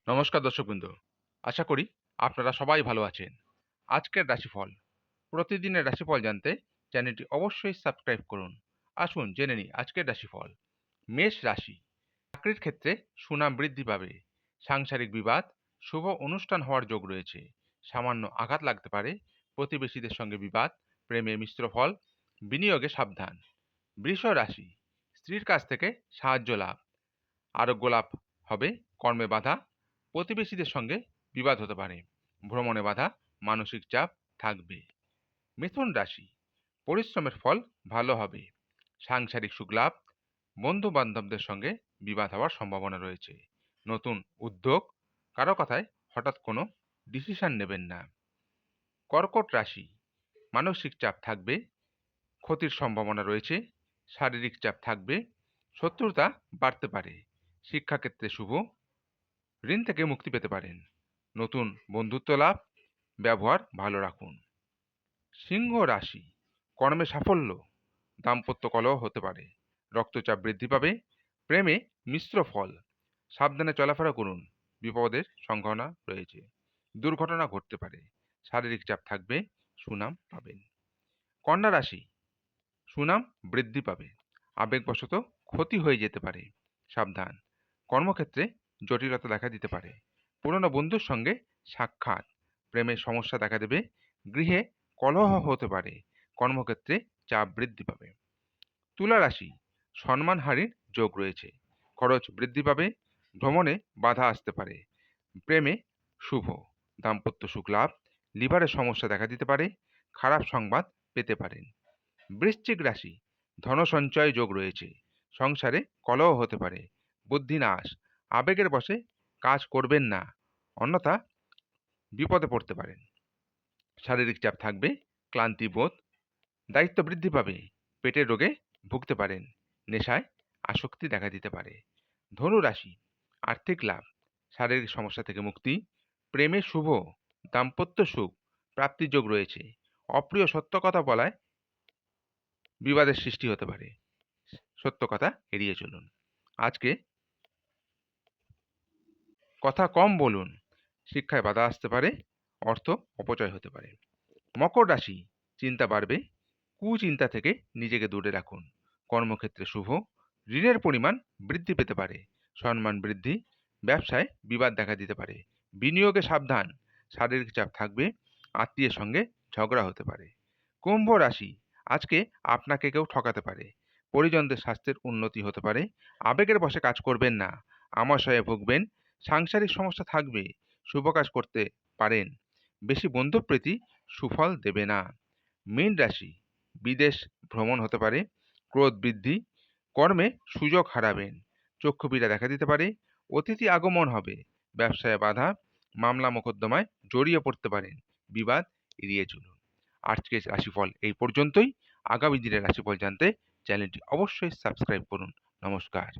নমস্কার দর্শকবৃন্দ, আশা করি আপনারা সবাই ভালো আছেন। আজকের রাশিফল, প্রতিদিনের রাশিফল জানতে চ্যানেলটি অবশ্যই সাবস্ক্রাইব করুন। আসুন জেনে নিই আজকের রাশিফল। মেষ রাশি, চাকরির ক্ষেত্রে সুনাম বৃদ্ধি পাবে। সাংসারিক বিবাদ, শুভ অনুষ্ঠান হওয়ার যোগ রয়েছে। সামান্য আঘাত লাগতে পারে। প্রতিবেশীদের সঙ্গে বিবাদ, প্রেমে মিশ্র ফল, বিনিয়োগে সাবধান। বৃষ রাশি, স্ত্রীর কাছ থেকে সাহায্য লাভ, আরোগ্য লাভ হবে। কর্মে বাধা, প্রতিবেশীদের সঙ্গে বিবাদ হতে পারে। ভ্রমণে বাধা, মানসিক চাপ থাকবে। মিথুন রাশি, পরিশ্রমের ফল ভালো হবে। সাংসারিক সুখ লাভ, বন্ধু বান্ধবদের সঙ্গে বিবাদ হওয়ার সম্ভাবনা রয়েছে। নতুন উদ্যোগ, কারো কথায় হঠাৎ কোনো ডিসিশন নেবেন না। কর্কট রাশি, মানসিক চাপ থাকবে, ক্ষতির সম্ভাবনা রয়েছে। শারীরিক চাপ থাকবে, শত্রুতা বাড়তে পারে। শিক্ষাক্ষেত্রে শুভ, ঋণ থেকে মুক্তি পেতে পারেন। নতুন বন্ধুত্ব লাভ, ব্যবহার ভালো রাখুন। সিংহ রাশি, কর্মে সাফল্য, দাম্পত্য কলহ হতে পারে। রক্তচাপ বৃদ্ধি পাবে, প্রেমে মিশ্র ফল। সাবধানে চলাফেরা করুন, বিপদের সম্ভাবনা রয়েছে। দুর্ঘটনা ঘটতে পারে। শারীরিক চাপ থাকবে, সুনাম পাবেন। কন্যা রাশি, সুনাম বৃদ্ধি পাবে, আবেগবশত ক্ষতি হয়ে যেতে পারে। সাবধান। কর্মক্ষেত্রে জটিলতা দেখা দিতে পারে। পুরনো বন্ধুর সঙ্গে সাক্ষাৎ, প্রেমের সমস্যা দেখা দেবে। গৃহে কলহ হতে পারে। কর্মক্ষেত্রে চাপ বৃদ্ধি পাবে। তুলা রাশি, সম্মানহানির যোগ রয়েছে। খরচ বৃদ্ধি পাবে। ভ্রমণে বাধা আসতে পারে। প্রেমে শুভ, দাম্পত্য সুখ লাভ। লিভারের সমস্যা দেখা দিতে পারে। খারাপ সংবাদ পেতে পারেন। বৃশ্চিক রাশি, ধন সঞ্চয় যোগ রয়েছে। সংসারে কলহ হতে পারে। বুদ্ধি নাশ, আবেগের বশে কাজ করবেন না, অন্যথা বিপদে পড়তে পারেন। শারীরিক চাপ থাকবে, ক্লান্তি বোধ, দায়িত্ব বৃদ্ধি পাবে। পেটের রোগে ভুগতে পারেন। নেশায় আসক্তি দেখা দিতে পারে। ধনু রাশি, আর্থিক লাভ, শারীরিক সমস্যা থেকে মুক্তি। প্রেমে শুভ, দাম্পত্য সুখ প্রাপ্তির যোগ রয়েছে। অপ্রিয় সত্য কথা বলায় বিবাদের সৃষ্টি হতে পারে। সত্য কথা এড়িয়ে চলুন। আজকে কথা কম বলুন, শিক্ষায় বাধা আসতে পারে। অর্থ অপচয় হতে পারে। মকর রাশি, চিন্তা বাড়বে, কুচিন্তা থেকে নিজেকে দূরে রাখুন। কর্মক্ষেত্রে শুভ, ঋণের পরিমাণ বৃদ্ধি পেতে পারে। সম্মান বৃদ্ধি, ব্যবসায় বিবাদ দেখা দিতে পারে। বিনিয়োগে সাবধান, শারীরিক চাপ থাকবে। আত্মীয়ের সঙ্গে ঝগড়া হতে পারে। কুম্ভ রাশি, আজকে আপনাকে কেউ ঠকাতে পারে। পরিজনদের স্বাস্থ্যের উন্নতি হতে পারে। আবেগের বশে কাজ করবেন না, আমাশয়ে ভুগবেন। সাংসারিক সমস্যা থাকবে, শুভ কাজ করতে পারেন। বেশি বন্ধুপ্রীতি সুফল দেবে না। মীন রাশি, বিদেশ ভ্রমণ হতে পারে। ক্রোধ বৃদ্ধি, কর্মে সুযোগ হারাবেন। চক্ষু পীড়া দেখা দিতে পারে। অতিথি আগমন হবে। ব্যবসায় বাধা, মামলা মোকদ্দমায় জড়িয়ে পড়তে পারেন। বিবাদ এড়িয়ে চলুন। আজকের রাশিফল এই পর্যন্তই। আগামী দিনের রাশিফল জানতে চ্যানেলটি অবশ্যই সাবস্ক্রাইব করুন। নমস্কার।